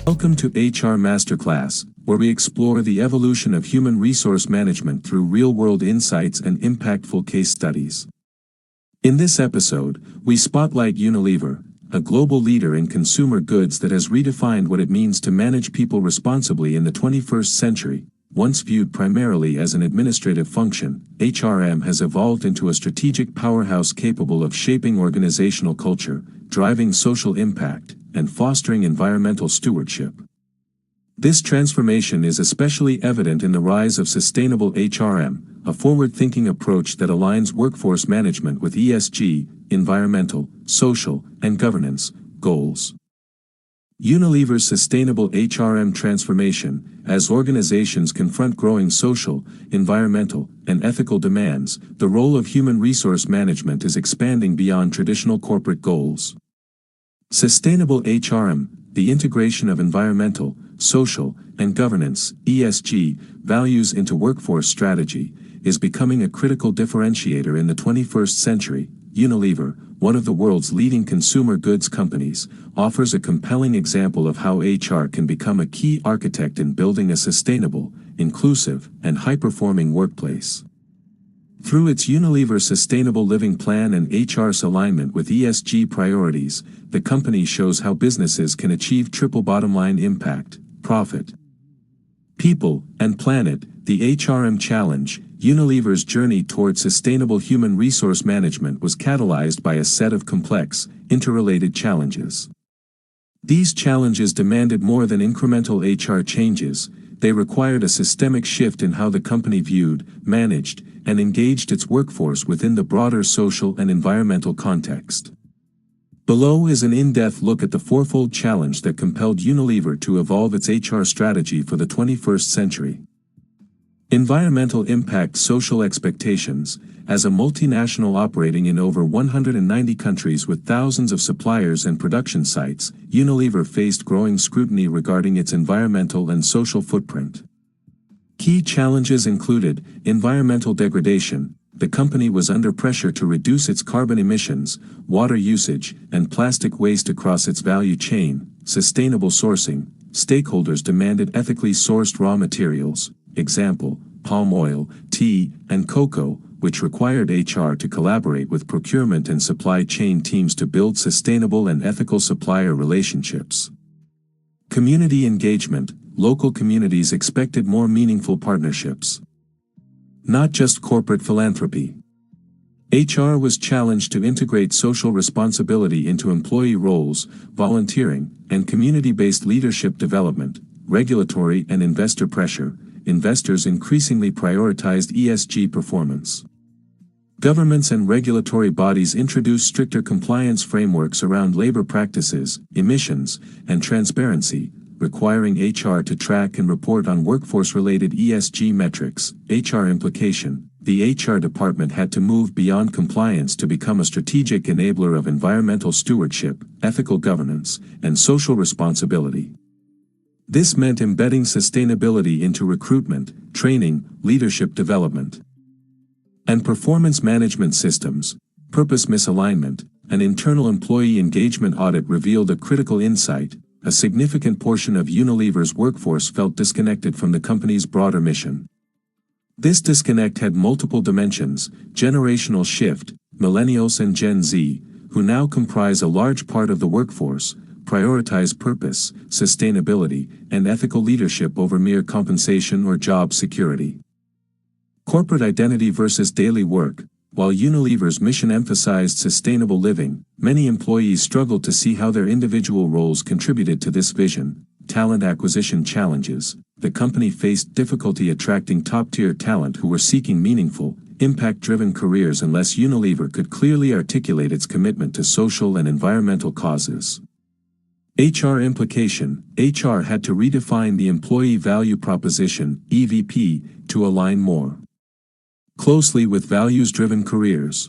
Welcome to HR Masterclass, where we explore the evolution of human resource management through real-world insights and impactful case studies. In this episode, we spotlight Unilever, a global leader in consumer goods that has redefined what it means to manage people responsibly in the 21st century. Once viewed primarily as an administrative function, HRM has evolved into a strategic powerhouse capable of shaping organizational culture, driving social impact, and fostering environmental stewardship. This transformation is especially evident in the rise of Sustainable HRM, a forward-thinking approach that aligns workforce management with ESG, environmental, social, and governance goals. Unilever's Sustainable HRM transformation, as organizations confront growing social, environmental, and ethical demands, the role of human resource management is expanding beyond traditional corporate goals. Sustainable HRM, the integration of environmental, social, and governance (ESG) values into workforce strategy, is becoming a critical differentiator in the 21st century. Unilever, one of the world's leading consumer goods companies, offers a compelling example of how HR can become a key architect in building a sustainable, inclusive, and high-performing workplace. Through its Unilever Sustainable Living Plan and HR's alignment with ESG priorities, the company shows how businesses can achieve triple bottom-line impact, profit, people, and planet. The HRM Challenge, Unilever's journey toward sustainable human resource management, was catalyzed by a set of complex, interrelated challenges. These challenges demanded more than incremental HR changes. They required a systemic shift in how the company viewed, managed, and engaged its workforce within the broader social and environmental context. Below is an in-depth look at the fourfold challenge that compelled Unilever to evolve its HR strategy for the 21st century. Environmental impact. Social expectations. As a multinational operating in over 190 countries with thousands of suppliers and production sites, Unilever faced growing scrutiny regarding its environmental and social footprint. Key challenges included environmental degradation. The company was under pressure to reduce its carbon emissions, water usage, and plastic waste across its value chain. Sustainable sourcing. Stakeholders demanded ethically sourced raw materials, example, palm oil, tea, and cocoa, which required HR to collaborate with procurement and supply chain teams to build sustainable and ethical supplier relationships. Community engagement. Local communities expected more meaningful partnerships, not just corporate philanthropy. HR was challenged to integrate social responsibility into employee roles, volunteering, and community-based leadership development. Regulatory and investor pressure. Investors increasingly prioritized ESG performance. Governments and regulatory bodies introduced stricter compliance frameworks around labor practices, emissions, and transparency, requiring HR to track and report on workforce-related ESG metrics. HR implication. The HR department had to move beyond compliance to become a strategic enabler of environmental stewardship, ethical governance, and social responsibility. This meant embedding sustainability into recruitment, training, leadership development, and performance management systems. Purpose misalignment. An internal employee engagement audit revealed a critical insight. A significant portion of Unilever's workforce felt disconnected from the company's broader mission. This disconnect had multiple dimensions: generational shift. Millennials and Gen Z, who now comprise a large part of the workforce, prioritize purpose, sustainability, and ethical leadership over mere compensation or job security. Corporate identity versus daily work. While Unilever's mission emphasized sustainable living, many employees struggled to see how their individual roles contributed to this vision. Talent acquisition challenges. The company faced difficulty attracting top-tier talent who were seeking meaningful, impact-driven careers unless Unilever could clearly articulate its commitment to social and environmental causes. HR implication. HR had to redefine the employee value proposition, EVP, to align more closely with values-driven careers.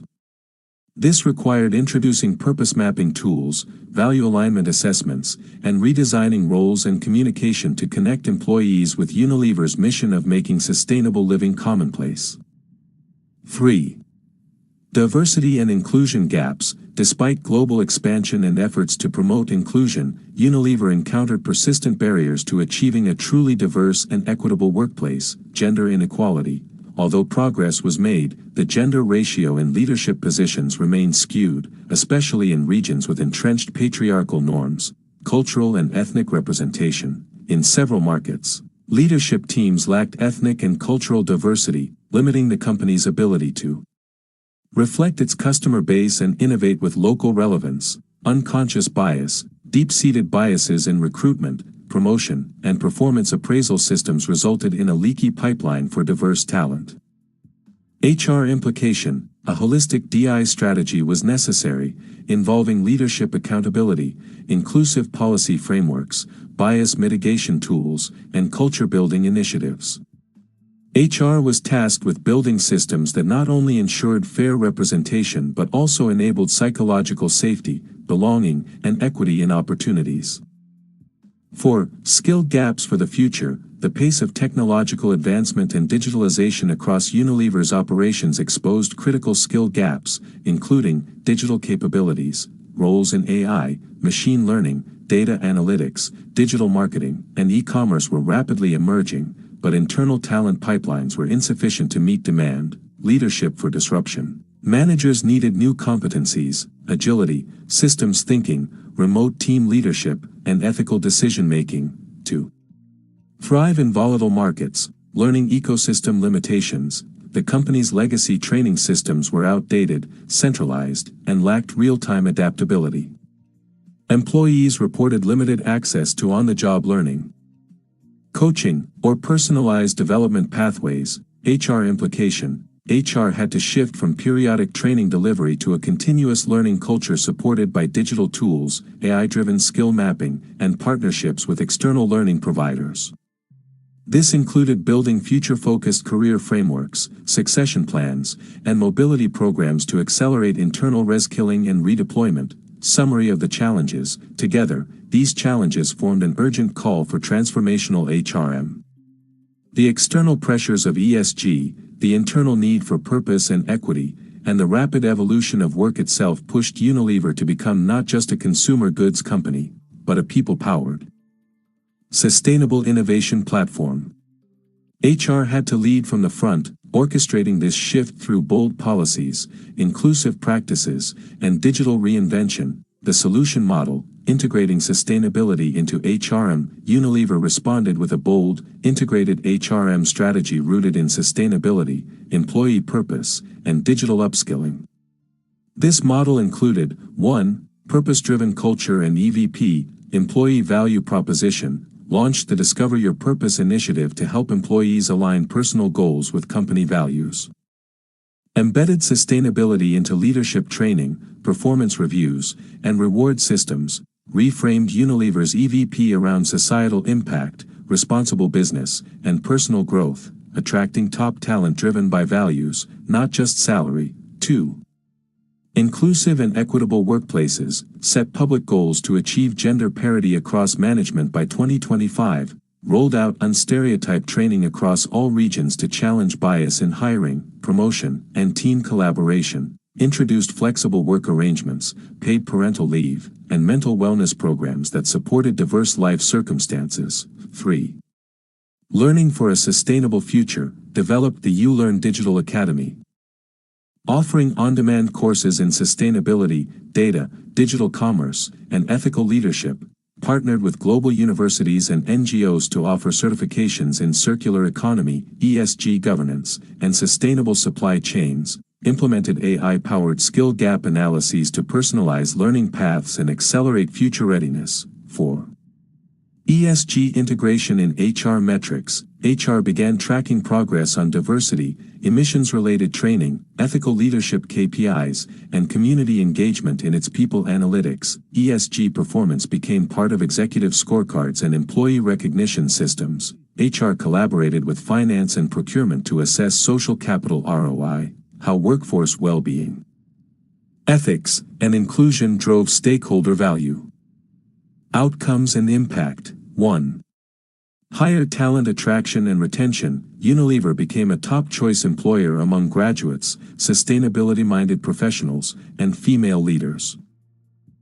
This required introducing purpose mapping tools, value alignment assessments, and redesigning roles and communication to connect employees with Unilever's mission of making sustainable living commonplace. 3. Diversity and inclusion gaps. Despite global expansion and efforts to promote inclusion, Unilever encountered persistent barriers to achieving a truly diverse and equitable workplace. Gender inequality. Although progress was made, the gender ratio in leadership positions remained skewed, especially in regions with entrenched patriarchal norms. Cultural and ethnic representation. In several markets, leadership teams lacked ethnic and cultural diversity, limiting the company's ability to reflect its customer base and innovate with local relevance. Unconscious bias. Deep-seated biases in recruitment, promotion, and performance appraisal systems resulted in a leaky pipeline for diverse talent. HR implication. A holistic DI strategy was necessary, involving leadership accountability, inclusive policy frameworks, bias mitigation tools, and culture-building initiatives. HR was tasked with building systems that not only ensured fair representation but also enabled psychological safety, belonging, and equity in opportunities. 4. Skill gaps for the future. The pace of technological advancement and digitalization across Unilever's operations exposed critical skill gaps, including digital capabilities, roles in AI, machine learning, data analytics, digital marketing, and e-commerce were rapidly emerging, but internal talent pipelines were insufficient to meet demand. Leadership for disruption. Managers needed new competencies, agility, systems thinking, remote team leadership, and ethical decision-making, to thrive in volatile markets. Learning ecosystem limitations. The company's legacy training systems were outdated, centralized, and lacked real-time adaptability. Employees reported limited access to on-the-job learning, coaching, or personalized development pathways. HR implication. HR had to shift from periodic training delivery to a continuous learning culture supported by digital tools, AI-driven skill mapping, and partnerships with external learning providers. This included building future-focused career frameworks, succession plans, and mobility programs to accelerate internal reskilling and redeployment. Summary of the challenges. Together, these challenges formed an urgent call for transformational HRM. The external pressures of ESG, the internal need for purpose and equity, and the rapid evolution of work itself pushed Unilever to become not just a consumer goods company, but a people-powered, sustainable innovation platform. HR had to lead from the front, orchestrating this shift through bold policies, inclusive practices, and digital reinvention. The solution model, integrating sustainability into HRM. Unilever responded with a bold, integrated HRM strategy rooted in sustainability, employee purpose, and digital upskilling. This model included 1. Purpose-driven culture and EVP, employee value proposition, launched the Discover Your Purpose initiative to help employees align personal goals with company values. Embedded sustainability into leadership training, performance reviews, and reward systems, reframed Unilever's EVP around societal impact, responsible business, and personal growth, attracting top talent driven by values, not just salary. 2. Inclusive and equitable workplaces, set public goals to achieve gender parity across management by 2025, rolled out unstereotyped training across all regions to challenge bias in hiring, promotion, and team collaboration, introduced flexible work arrangements, paid parental leave, and mental wellness programs that supported diverse life circumstances. 3. Learning for a sustainable future, developed the ULearn Digital Academy, offering on-demand courses in sustainability, data, digital commerce, and ethical leadership, partnered with global universities and NGOs to offer certifications in circular economy, ESG governance, and sustainable supply chains, implemented AI-powered skill gap analyses to personalize learning paths and accelerate future readiness. 4. ESG integration in HR metrics. HR began tracking progress on diversity, emissions-related training, ethical leadership KPIs, and community engagement in its people analytics. ESG performance became part of executive scorecards and employee recognition systems. HR collaborated with finance and procurement to assess social capital ROI, how workforce well-being, ethics, and inclusion drove stakeholder value. Outcomes and impact. 1. Higher talent attraction and retention. Unilever became a top-choice employer among graduates, sustainability-minded professionals, and female leaders.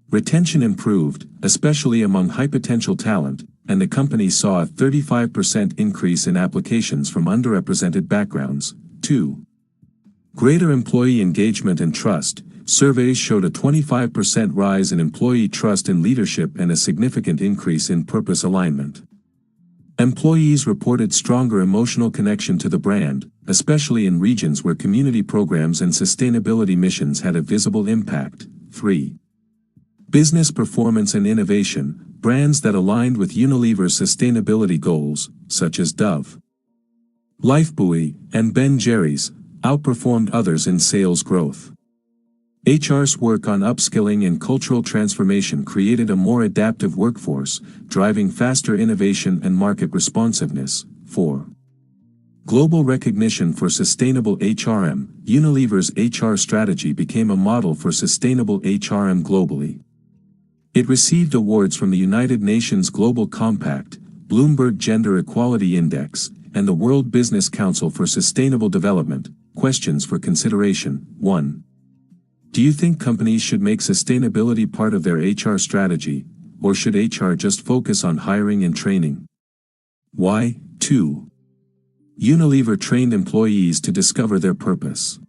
Retention improved, especially among high-potential talent, and the company saw a 35% increase in applications from underrepresented backgrounds. 2. Greater employee engagement and trust. Surveys showed a 25% rise in employee trust in leadership and a significant increase in purpose alignment. Employees reported stronger emotional connection to the brand, especially in regions where community programs and sustainability missions had a visible impact. 3. Business performance and innovation. Brands that aligned with Unilever's sustainability goals, such as Dove, Lifebuoy, and Ben Jerry's, outperformed others in sales growth. HR's work on upskilling and cultural transformation created a more adaptive workforce, driving faster innovation and market responsiveness. 4. Global recognition for sustainable HRM. Unilever's HR strategy became a model for sustainable HRM globally. It received awards from the United Nations Global Compact, Bloomberg Gender Equality Index, and the World Business Council for Sustainable Development. Questions for consideration. 1. Do you think companies should make sustainability part of their HR strategy, or should HR just focus on hiring and training? Why? 2. Unilever trained employees to discover their purpose.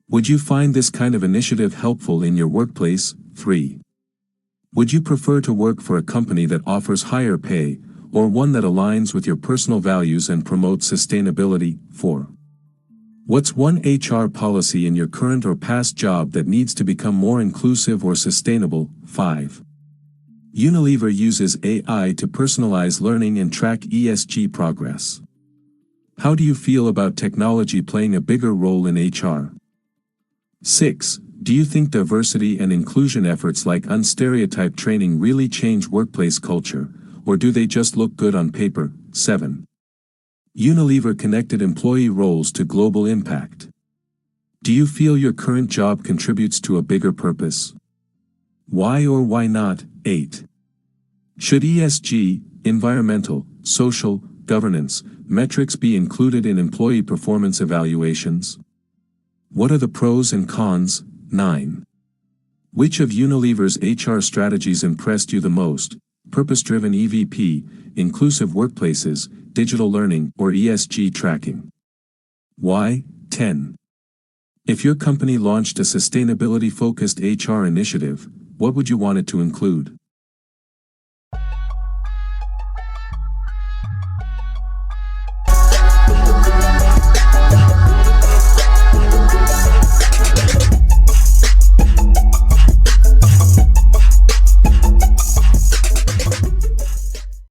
Would you find this kind of initiative helpful in your workplace? 3. Would you prefer to work for a company that offers higher pay, or one that aligns with your personal values and promotes sustainability? 4. What's one HR policy in your current or past job that needs to become more inclusive or sustainable? 5. Unilever uses AI to personalize learning and track ESG progress. How do you feel about technology playing a bigger role in HR? 6. Do you think diversity and inclusion efforts like unstereotype training really change workplace culture, or do they just look good on paper? 7. Unilever connected employee roles to global impact. Do you feel your current job contributes to a bigger purpose? Why or why not? 8. Should ESG, environmental, social, governance, metrics be included in employee performance evaluations? What are the pros and cons? 9. Which of Unilever's HR strategies impressed you the most? Purpose-driven EVP, inclusive workplaces, digital learning, or ESG tracking? Why? 10. If your company launched a sustainability-focused HR initiative, what would you want it to include?